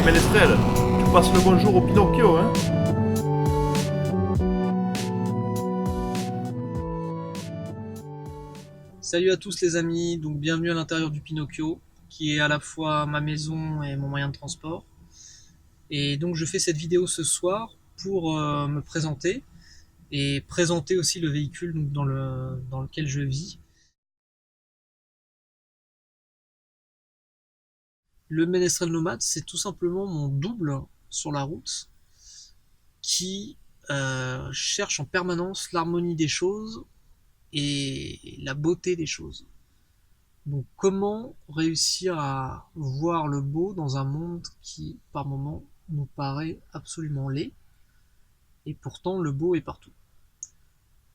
Allez, Ménestrel, tu passes le bonjour au Pinocchio, hein? Salut à tous les amis, donc bienvenue à l'intérieur du Pinocchio, qui est à la fois ma maison et mon moyen de transport. Et donc je fais cette vidéo ce soir pour me présenter et présenter aussi le véhicule donc, dans lequel je vis. Le Ménestrel Nomade, c'est tout simplement mon double sur la route qui cherche en permanence l'harmonie des choses et la beauté des choses. Donc comment réussir à voir le beau dans un monde qui, par moments, nous paraît absolument laid, et pourtant le beau est partout.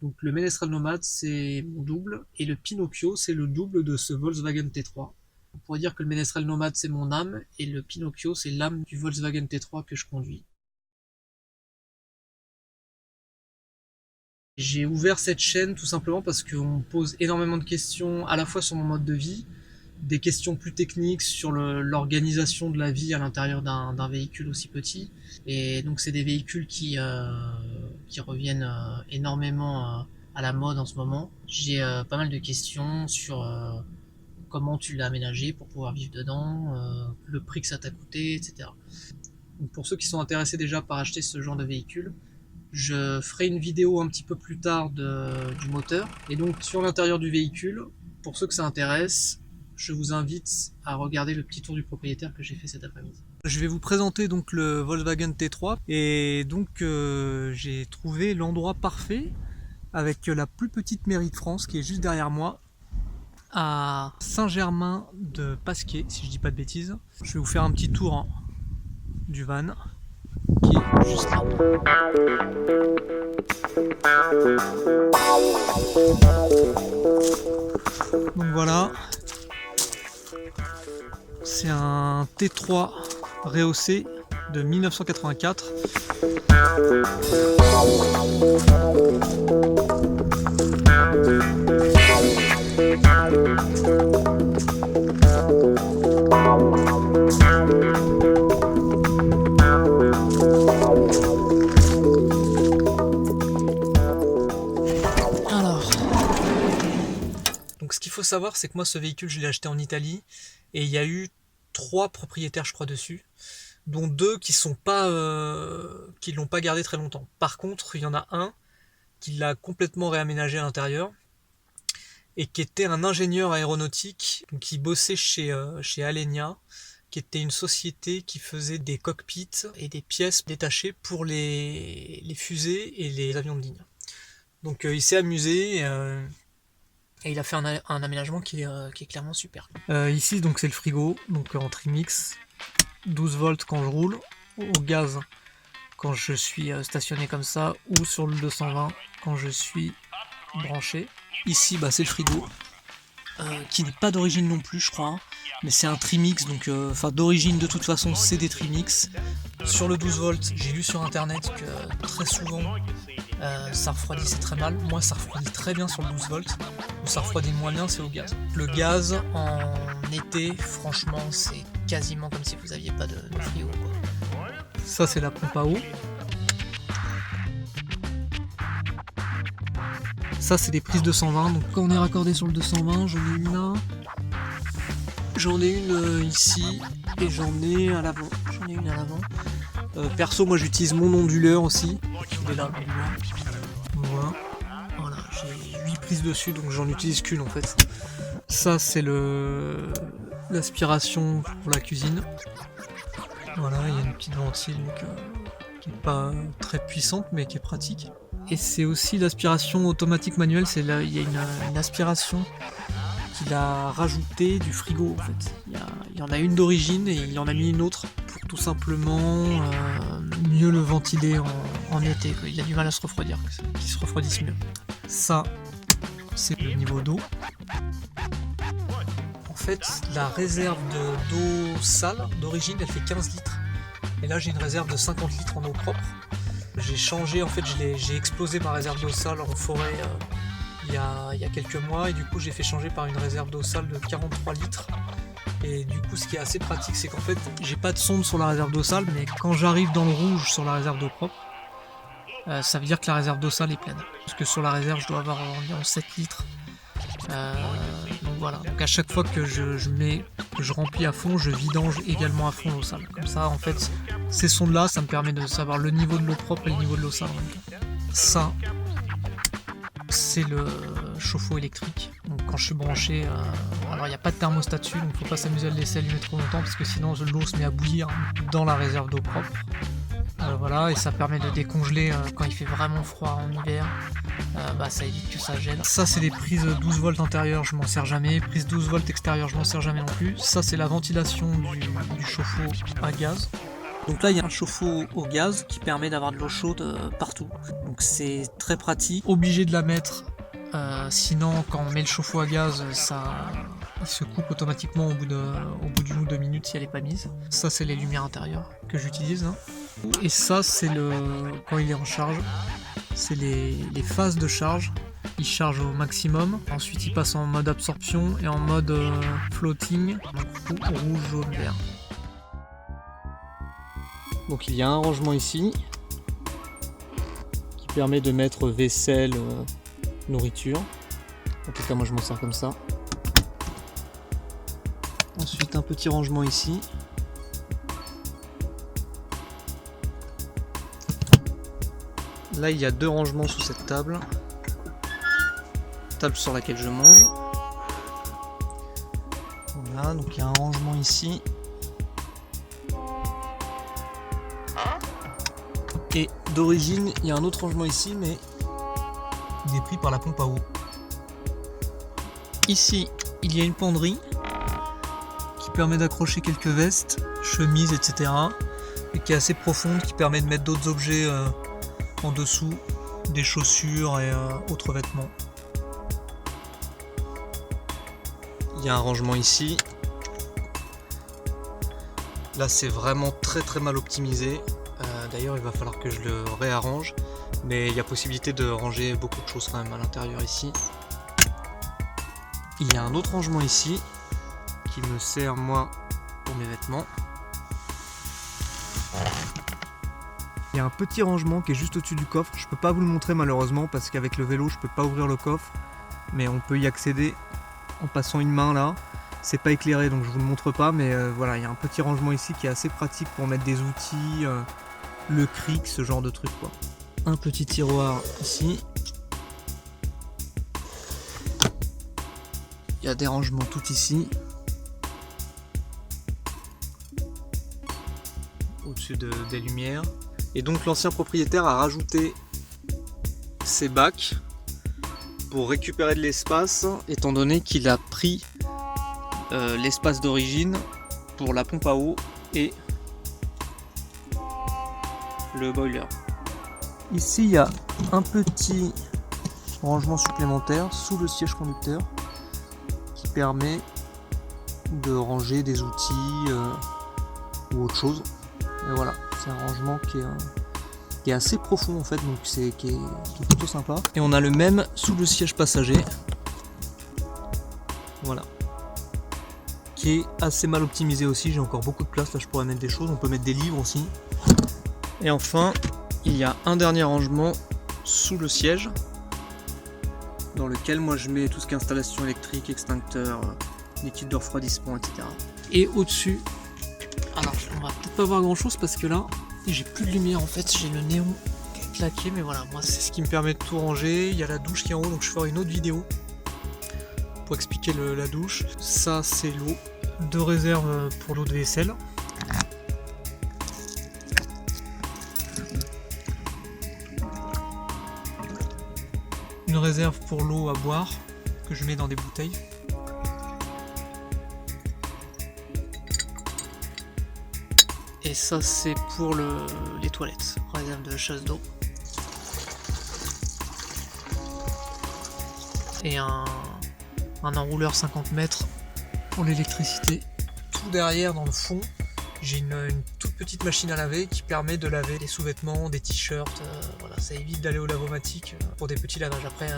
Donc le Ménestrel Nomade, c'est mon double, et le Pinocchio, c'est le double de ce Volkswagen T3. On pourrait dire que le Ménestrel Nomade, c'est mon âme, et le Pinocchio, c'est l'âme du Volkswagen T3 que je conduis. J'ai ouvert cette chaîne tout simplement parce qu'on me pose énormément de questions à la fois sur mon mode de vie, des questions plus techniques sur l'organisation de la vie à l'intérieur d'un véhicule aussi petit. Et donc c'est des véhicules qui reviennent énormément à la mode en ce moment. J'ai pas mal de questions sur comment tu l'as aménagé pour pouvoir vivre dedans, le prix que ça t'a coûté, etc. Donc pour ceux qui sont intéressés déjà par acheter ce genre de véhicule, je ferai une vidéo un petit peu plus tard du moteur. Et donc sur l'intérieur du véhicule, pour ceux que ça intéresse, je vous invite à regarder le petit tour du propriétaire que j'ai fait cet après-midi. Je vais vous présenter donc le Volkswagen T3 et donc j'ai trouvé l'endroit parfait avec la plus petite mairie de France qui est juste derrière moi à Saint-Germain-de-Pasquier, si je dis pas de bêtises. Je vais vous faire un petit tour du van qui est juste là. Donc voilà, c'est un T3 rehaussé de 1984. Donc ce qu'il faut savoir, c'est que moi ce véhicule je l'ai acheté en Italie et il y a eu 3 propriétaires je crois dessus, dont 2 qui l'ont pas gardé très longtemps. Par contre il y en a un qui l'a complètement réaménagé à l'intérieur et qui était un ingénieur aéronautique donc qui bossait chez Alenia, qui était une société qui faisait des cockpits et des pièces détachées pour les fusées et les avions de ligne. Donc il s'est amusé et il a fait un aménagement qui est clairement super. Ici donc c'est le frigo, donc en trimix, 12 volts quand je roule, au gaz quand je suis stationné comme ça, ou sur le 220 quand je suis branché. Ici c'est le frigo, qui n'est pas d'origine non plus je crois, hein, mais c'est un trimix, donc d'origine de toute façon c'est des trimix. Sur le 12 volts, j'ai lu sur internet que très souvent ça refroidissait très mal. Moi ça refroidit très bien sur le 12 volts, où ça refroidit moins bien c'est au gaz. Le gaz en été, franchement c'est quasiment comme si vous aviez pas de frigo quoi. Ça c'est la pompe à eau. Ça c'est des prises 220, donc quand on est raccordé sur le 220, j'en ai une là, j'en ai une ici et j'en ai à l'avant. Perso moi j'utilise mon onduleur aussi, il est là l'onduleur. Voilà, j'ai 8 prises dessus donc j'en utilise qu'une en fait. Ça c'est l'aspiration pour la cuisine. Voilà, il y a une petite ventile qui n'est pas très puissante mais qui est pratique. Et c'est aussi l'aspiration automatique manuelle, il y a une aspiration qu'il a rajoutée du frigo en fait. Il y en a une d'origine et il en a mis une autre pour tout simplement mieux le ventiler en été, quoi. Il a du mal à se refroidir, qu'il se refroidisse mieux. Ça, c'est le niveau d'eau. En fait, la réserve d'eau sale d'origine, elle fait 15 litres. Et là, j'ai une réserve de 50 litres en eau propre. J'ai changé, en fait, j'ai explosé ma réserve d'eau sale en forêt il y a quelques mois, et du coup, j'ai fait changer par une réserve d'eau sale de 43 litres Et du coup, ce qui est assez pratique, c'est qu'en fait, j'ai pas de sonde sur la réserve d'eau sale, mais quand j'arrive dans le rouge sur la réserve d'eau propre, ça veut dire que la réserve d'eau sale est pleine. Parce que sur la réserve, je dois avoir environ 7 litres. Donc voilà. Donc à chaque fois que je remplis à fond, je vidange également à fond l'eau sale. Comme ça, en fait, ces sondes-là, ça me permet de savoir le niveau de l'eau propre et le niveau de l'eau sale en même temps. Ça, c'est le chauffe-eau électrique. Donc quand je suis branché, alors il n'y a pas de thermostat dessus, donc il ne faut pas s'amuser à le laisser allumer trop longtemps parce que sinon l'eau se met à bouillir dans la réserve d'eau propre. Voilà, et ça permet de décongeler quand il fait vraiment froid en hiver. Ça évite que ça gèle. Ça, c'est des prises 12 volts intérieures, je m'en sers jamais. Prise 12 volts extérieure, je m'en sers jamais non plus. Ça, c'est la ventilation du chauffe-eau à gaz. Donc là, il y a un chauffe-eau au gaz qui permet d'avoir de l'eau chaude partout. Donc c'est très pratique. Obligé de la mettre, sinon quand on met le chauffe-eau à gaz, il se coupe automatiquement au bout d'une ou 2 minutes si elle n'est pas mise. Ça, c'est les lumières intérieures que j'utilise. Et ça, c'est quand il est en charge. C'est les phases de charge. Il charge au maximum. Ensuite, il passe en mode absorption et en mode floating. Du coup, rouge, jaune, vert. Donc il y a un rangement ici qui permet de mettre vaisselle, nourriture. En tout cas, moi je m'en sers comme ça. Ensuite, un petit rangement ici. Là, il y a 2 rangements sous cette table. Table sur laquelle je mange. Voilà, donc il y a un rangement ici. Et d'origine, il y a un autre rangement ici, mais il est pris par la pompe à eau. Ici, il y a une penderie qui permet d'accrocher quelques vestes, chemises, etc. Et qui est assez profonde, qui permet de mettre d'autres objets en dessous, des chaussures et autres vêtements. Il y a un rangement ici. Là, c'est vraiment très très mal optimisé. D'ailleurs, il va falloir que je le réarrange, mais il y a possibilité de ranger beaucoup de choses quand même à l'intérieur ici. Il y a un autre rangement ici qui me sert moi pour mes vêtements. Il y a un petit rangement qui est juste au-dessus du coffre. Je peux pas vous le montrer malheureusement parce qu'avec le vélo je peux pas ouvrir le coffre, mais on peut y accéder en passant une main là. C'est pas éclairé donc je vous le montre pas, mais voilà, il y a un petit rangement ici qui est assez pratique pour mettre des outils, le cric, ce genre de truc quoi. Un petit tiroir ici. Il y a des rangements tout ici. Au-dessus des lumières. Et donc l'ancien propriétaire a rajouté ces bacs pour récupérer de l'espace, étant donné qu'il a pris l'espace d'origine pour la pompe à eau et le boiler. Ici, il y a un petit rangement supplémentaire sous le siège conducteur qui permet de ranger des outils ou autre chose. Et voilà, c'est un rangement qui est assez profond en fait, donc qui est plutôt sympa. Et on a le même sous le siège passager. Voilà. Qui est assez mal optimisé aussi, j'ai encore beaucoup de place, là je pourrais mettre des choses, on peut mettre des livres aussi. Et enfin, il y a un dernier rangement sous le siège, dans lequel moi je mets tout ce qui est installation électrique, extincteur, liquide de refroidissement, etc. Et au-dessus, alors on va peut-être pas voir grand chose parce que là, j'ai plus de lumière en fait, j'ai le néon qui est claqué, mais voilà, moi c'est ce qui me permet de tout ranger. Il y a la douche qui est en haut, donc je ferai une autre vidéo pour expliquer la douche. Ça c'est l'eau de réserve pour l'eau de vaisselle. Une réserve pour l'eau à boire que je mets dans des bouteilles. Et ça c'est pour les toilettes, réserve de chasse d'eau. Et un enrouleur 50 mètres pour l'électricité. Tout derrière dans le fond, j'ai une toute petite machine à laver qui permet de laver des sous-vêtements, des t-shirts. Voilà, ça évite d'aller au lavomatique pour des petits lavages. Après,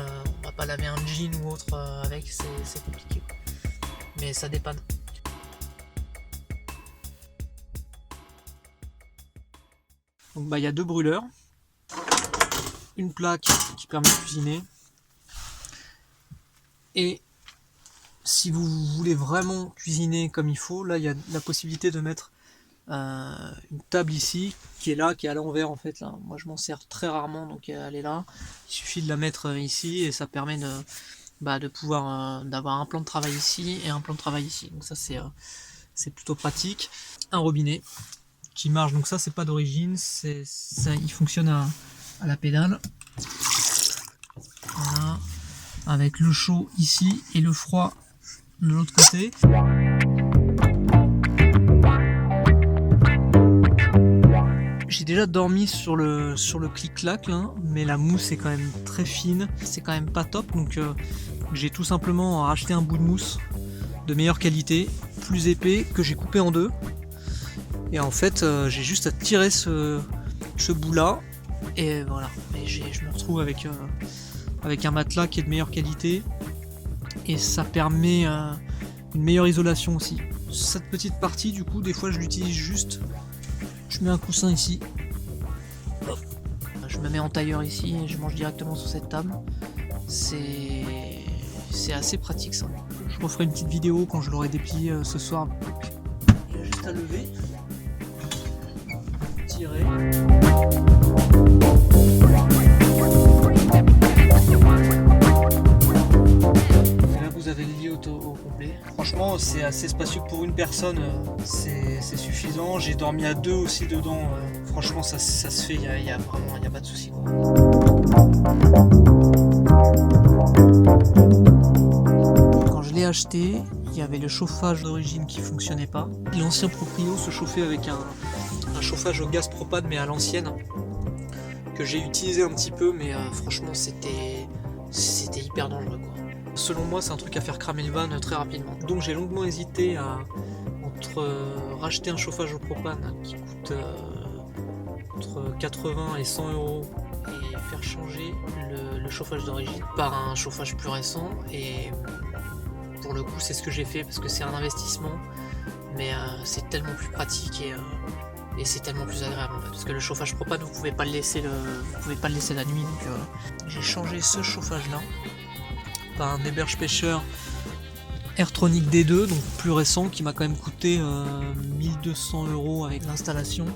on va pas laver un jean ou autre avec, c'est compliqué. Mais ça dépanne. Donc il y a 2 brûleurs, une plaque qui permet de cuisiner, et si vous voulez vraiment cuisiner comme il faut, là il y a la possibilité de mettre une table ici qui est là, qui est à l'envers en fait là. Moi je m'en sers très rarement, donc elle est là. Il suffit de la mettre ici et ça permet de pouvoir d'avoir un plan de travail ici et un plan de travail ici. Donc ça c'est plutôt pratique. Un robinet qui marche, donc ça c'est pas d'origine, il fonctionne à la pédale. Voilà, avec le chaud ici et le froid de l'autre côté. J'ai déjà dormi sur le clic-clac là, mais la mousse est quand même très fine, c'est quand même pas top, donc j'ai tout simplement racheté un bout de mousse de meilleure qualité, plus épais, que j'ai coupé en 2. Et en fait j'ai juste à tirer ce bout là, et voilà, et je me retrouve avec un matelas qui est de meilleure qualité, et ça permet une meilleure isolation aussi. Cette petite partie du coup des fois je l'utilise juste, je mets un coussin ici, hop. Je me mets en tailleur ici et je mange directement sur cette table. C'est assez pratique ça. Je referai une petite vidéo quand je l'aurai déplié ce soir. Il y a juste à lever, tirer. Vous avez le lit au complet. Franchement, c'est assez spacieux pour une personne, c'est suffisant. J'ai dormi à 2 aussi dedans. Franchement, ça se fait, il y a pas de souci. Quand je l'ai acheté, il y avait le chauffage d'origine qui fonctionnait pas. L'ancien proprio se chauffait avec un chauffage au gaz propane, mais à l'ancienne, que j'ai utilisé un petit peu, mais franchement, c'était hyper dangereux quoi. Selon moi, c'est un truc à faire cramer le van très rapidement. Donc j'ai longuement hésité entre racheter un chauffage au propane qui coûte entre 80 et 100 € et faire changer le chauffage d'origine par un chauffage plus récent. Et pour le coup, c'est ce que j'ai fait parce que c'est un investissement, mais c'est tellement plus pratique et c'est tellement plus agréable en fait. Parce que le chauffage propane, vous pouvez pas le laisser la nuit. Donc j'ai changé ce chauffage là par un Eberge pêcheur Airtronic D2, donc plus récent, qui m'a quand même coûté 1200 € avec l'installation.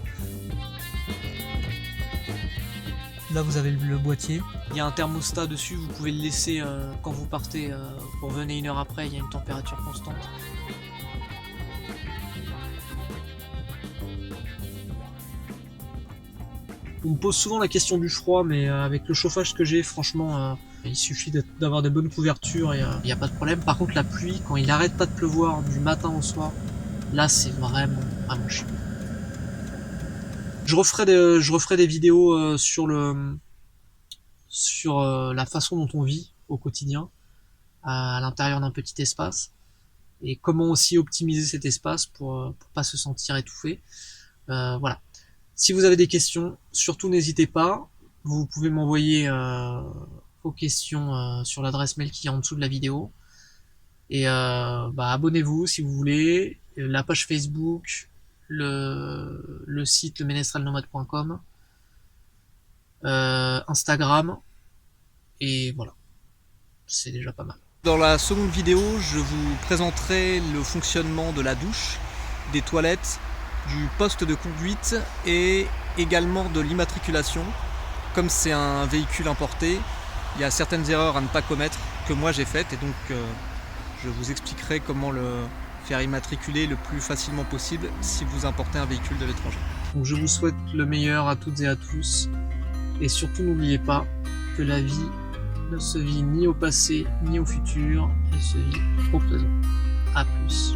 Là vous avez le boîtier, il y a un thermostat dessus, vous pouvez le laisser quand vous partez, pour venir 1 heure après, il y a une température constante. On me pose souvent la question du froid, mais avec le chauffage que j'ai, franchement, il suffit d'avoir des bonnes couvertures et il n'y a pas de problème. Par contre, la pluie, quand il n'arrête pas de pleuvoir du matin au soir, là c'est vraiment chiant. Je referai des vidéos sur la façon dont on vit au quotidien à l'intérieur d'un petit espace et comment aussi optimiser cet espace pour pas se sentir étouffé. Voilà. Si vous avez des questions, surtout n'hésitez pas. Vous pouvez m'envoyer vos questions sur l'adresse mail qui est en dessous de la vidéo. Et abonnez-vous si vous voulez. La page Facebook, le site lemenestrelnomade.com, Instagram, et voilà. C'est déjà pas mal. Dans la seconde vidéo, je vous présenterai le fonctionnement de la douche, des toilettes, du poste de conduite et également de l'immatriculation. Comme c'est un véhicule importé, il y a certaines erreurs à ne pas commettre que moi j'ai faites, et donc je vous expliquerai comment le faire immatriculer le plus facilement possible si vous importez un véhicule de l'étranger. Donc je vous souhaite le meilleur à toutes et à tous, et surtout n'oubliez pas que la vie ne se vit ni au passé ni au futur, elle se vit au présent. A plus.